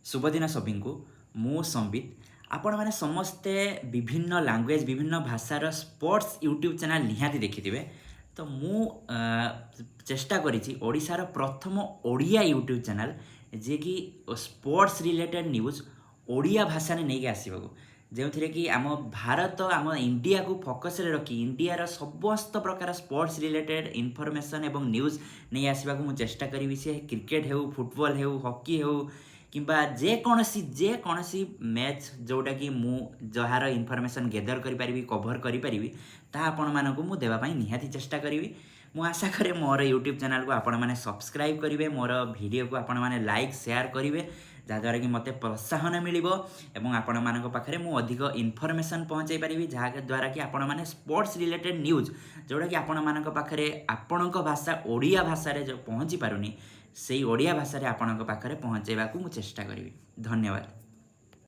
शुभदिन सभी को मु संबित आपण मैंने समस्ते विभिन्न लैंग्वेज विभिन्न भाषार स्पोर्ट्स यूट्यूब चैनल निहाती देखिथिबे। तो मु चेष्टा करिछि ओडिशार प्रथम ओडिया यूट्यूब चैनल जे कि स्पोर्ट्स रिलेटेड न्यूज ओडिया भाषा ने नहीं आसबाक जो थे कि आम भारत आम इंडिया को फोकस रे रखी इंडिया समस्त प्रकार स्पोर्ट्स रिलेटेड इनफॉरमेशन एवं न्यूज नहीं आसबाक मु चेष्टा करी सी क्रिकेट हो फुटबॉल हो हॉकी हो किंबा जेकोसी मैच जोटा कि मु जार इनफॉरमेशन गैदर करी कवर करी ता आपण मानक मु देवाई निहाती चेष्टा करी। मु आशा करे मोर यूट्यूब चैनल को आपण मैंने सब्सक्राइब करेंगे मोर वीडियो को आपण मैंने लाइक शेयर करेंगे जहाँद्वारा कि मत प्रोत्साहन मिलिबो एवं आपण मानक पाखरे मु अधिक इनफॉरमेशन पहुँचाई पारिबी जहाँद्वारा कि आपण मैंने स्पोर्ट्स रिलेटेड न्यूज जोटा कि आपण मानक पाखरे आपणक भाषा ओडिया भाषा रे जो पहुँची पारुनी से ओडिया भाषा रे आपणक पाखरे पहुँचाइबा को मु चेष्टा करिबी। धन्यवाद।